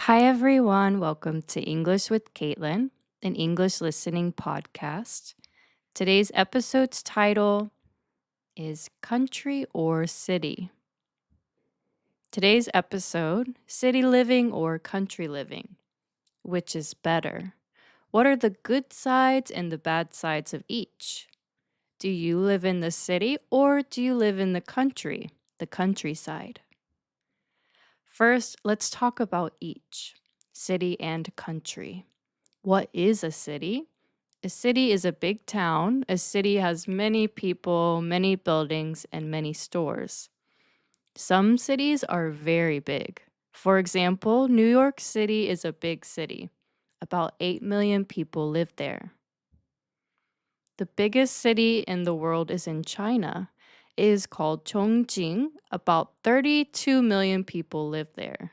Hi, everyone. Welcome to English with Caitlin, an English listening podcast. Today's episode's title is Country or City. Today's episode, City Living or Country Living? Which is better? What are the good sides and the bad sides of each? Do you live in the city or do you live in the countryside? First, let's talk about each city and country. What is a city? A city is a big town. A city has many people, many buildings, and many stores. Some cities are very big. For example, New York City is a big city. About 8 million people live there. The biggest city in the world is in China. It is called Chongqing. About 32 million people live there.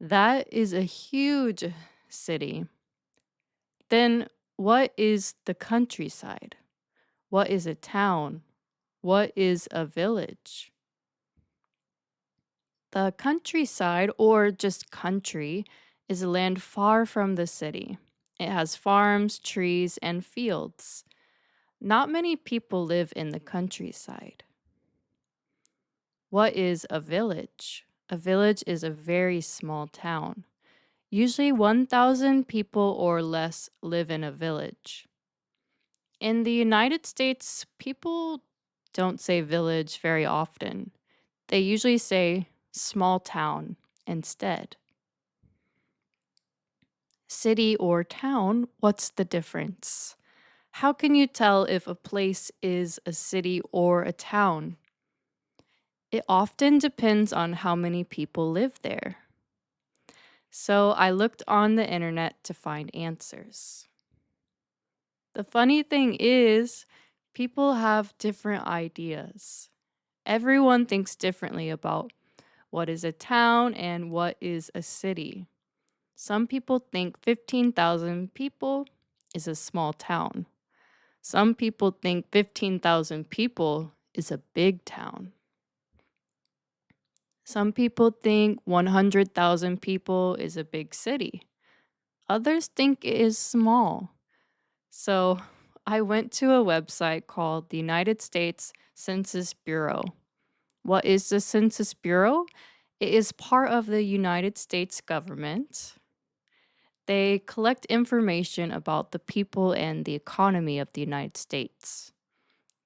That is a huge city. Then, what is the countryside? What is a town? What is a village? The countryside, or just country, is a land far from the city. It has farms, trees, and fields. Not many people live in the countryside. What is a village? A village is a very small town. Usually 1,000 people or less live in a village. In the United States, people don't say village very often. They usually say small town instead. City or town, what's the difference? How can you tell if a place is a city or a town? It often depends on how many people live there. So I looked on the internet to find answers. The funny thing is, people have different ideas. Everyone thinks differently about what is a town and what is a city. Some people think 15,000 people is a small town. Some people think 15,000 people is a big town. Some people think 100,000 people is a big city. Others think it is small. So I went to a website called the United States Census Bureau. What is the Census Bureau? It is part of the United States government. They collect information about the people and the economy of the United States.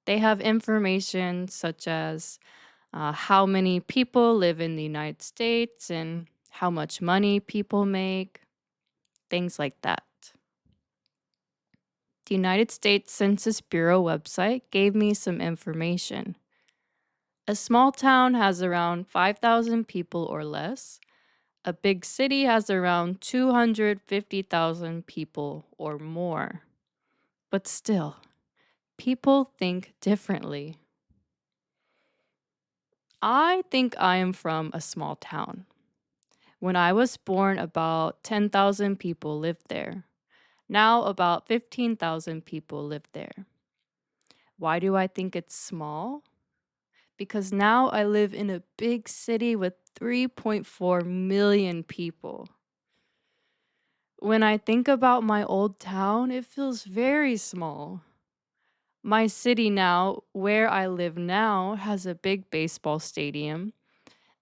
They have information such as how many people live in the United States and how much money people make, things like that. The United States Census Bureau website gave me some information. A small town has around 5,000 people or less. A big city has around 250,000 people or more. But still, people think differently. I think I am from a small town. When I was born, about 10,000 people lived there. Now, about 15,000 people live there. Why do I think it's small? Because now I live in a big city with 3.4 million people. When I think about my old town, it feels very small. My city now, where I live now, has a big baseball stadium.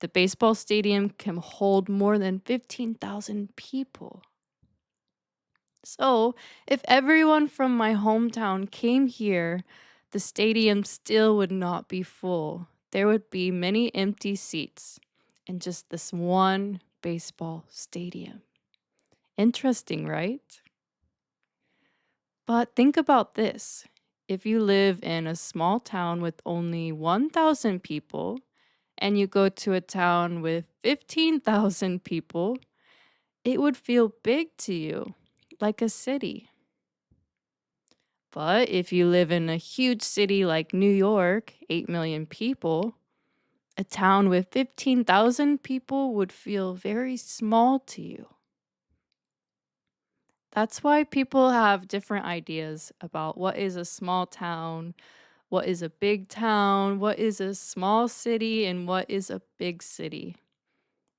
The baseball stadium can hold more than 15,000 people. So, if everyone from my hometown came here, the stadium still would not be full. There would be many empty seats in just this one baseball stadium. Interesting, right? But think about this. If you live in a small town with only 1,000 people and you go to a town with 15,000 people, it would feel big to you, like a city. But if you live in a huge city like New York, 8 million people, a town with 15,000 people would feel very small to you. That's why people have different ideas about what is a small town, what is a big town, what is a small city, and what is a big city.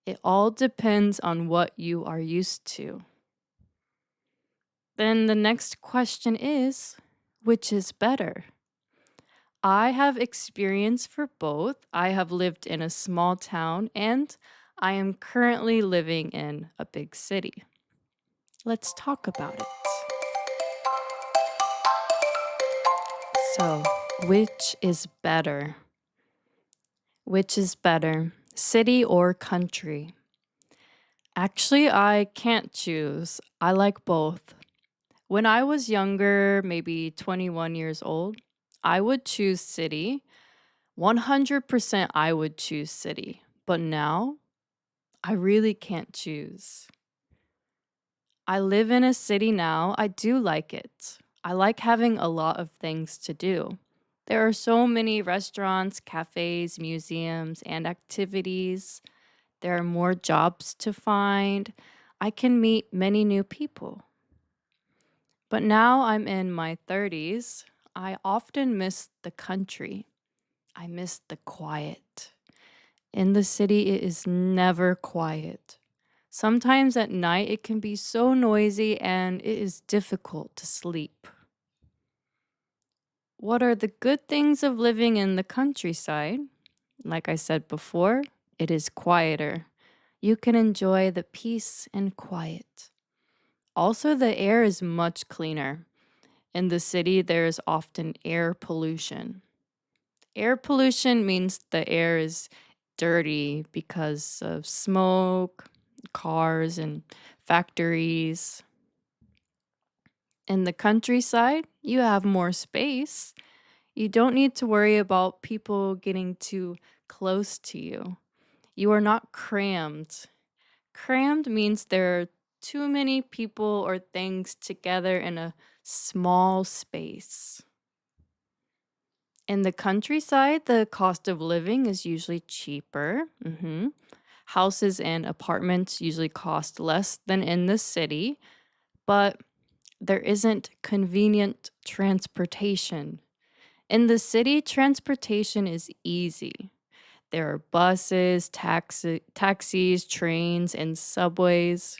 It all depends on what you are used to. Then the next question is, which is better? I have experience for both. I have lived in a small town and I am currently living in a big city. Let's talk about it. So, which is better? Which is better, city or country? Actually, I can't choose. I like both. When I was younger, maybe 21 years old, I would choose city. 100% I would choose city. But now, I really can't choose. I live in a city now. I do like it. I like having a lot of things to do. There are so many restaurants, cafes, museums, and activities. There are more jobs to find. I can meet many new people. But now I'm in my 30s. I often miss the country. I miss the quiet. In the city, it is never quiet. Sometimes at night, it can be so noisy and it is difficult to sleep. What are the good things of living in the countryside? Like I said before, it is quieter. You can enjoy the peace and quiet. Also, the air is much cleaner. In the city, there is often air pollution. Air pollution means the air is dirty because of smoke, cars, and factories. In the countryside, you have more space. You don't need to worry about people getting too close to you. You are not crammed. Crammed means there are too many people or things together in a small space. In the countryside, the cost of living is usually cheaper. Houses and apartments usually cost less than in the city, but there isn't convenient transportation. In the city, transportation is easy. There are buses, taxis, trains, and subways.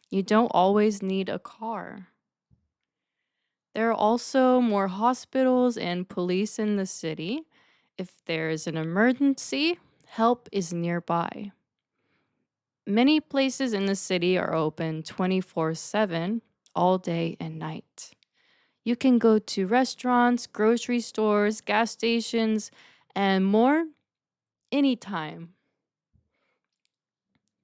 You don't always need a car. There are also more hospitals and police in the city. If there is an emergency, help is nearby. Many places in the city are open 24/7, all day and night. You can go to restaurants, grocery stores, gas stations, and more anytime.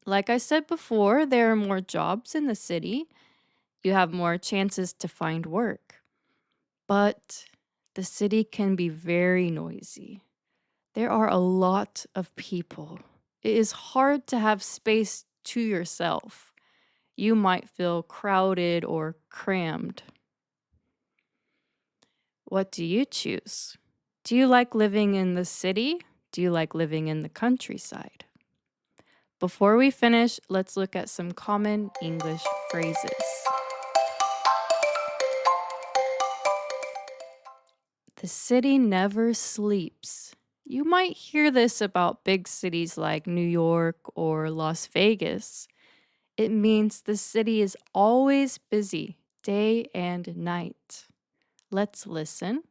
Like I said before, there are more jobs in the city. You have more chances to find work. But the city can be very noisy. There are a lot of people. It is hard to have space to yourself. You might feel crowded or crammed. What do you choose? Do you like living in the city? Do you like living in the countryside? Before we finish, let's look at some common English phrases. The city never sleeps. You might hear this about big cities like New York or Las Vegas. It means the city is always busy, day and night. Let's listen.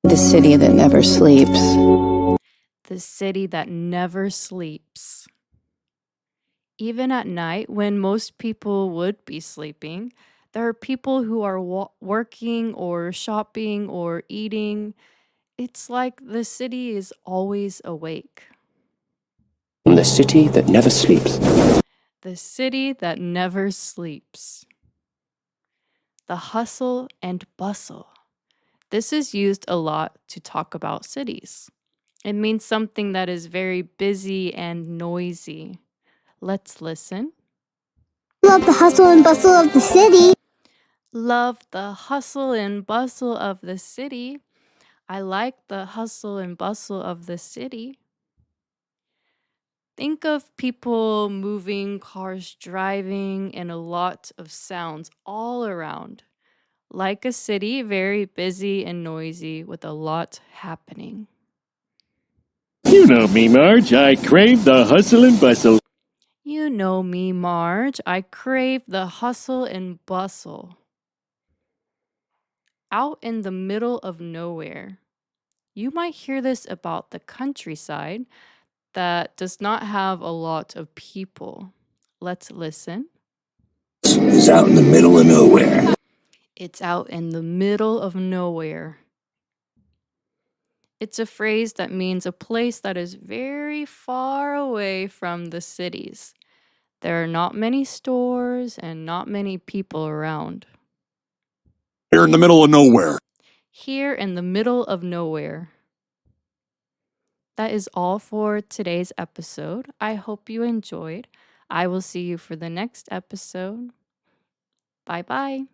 The city that never sleeps. The city that never sleeps. Even at night, when most people would be sleeping, there are people who are working or shopping or eating. It's like the city is always awake. The city that never sleeps. The city that never sleeps. The hustle and bustle. This is used a lot to talk about cities. It means something that is very busy and noisy. Let's listen. Love the hustle and bustle of the city. Love the hustle and bustle of the city. I like the hustle and bustle of the city. Think of people moving, cars driving, and a lot of sounds all around. Like a city, very busy and noisy with a lot happening. You know me, Marge. I crave the hustle and bustle. You know me, Marge. I crave the hustle and bustle. Out in the middle of nowhere. You might hear this about the countryside that does not have a lot of people. Let's listen. Is out in the middle of nowhere. It's out in the middle of nowhere. It's a phrase that means a place that is very far away from the cities. There are not many stores and not many people around. Here in the middle of nowhere. Here in the middle of nowhere. That is all for today's episode. I hope you enjoyed. I will see you for the next episode. Bye bye.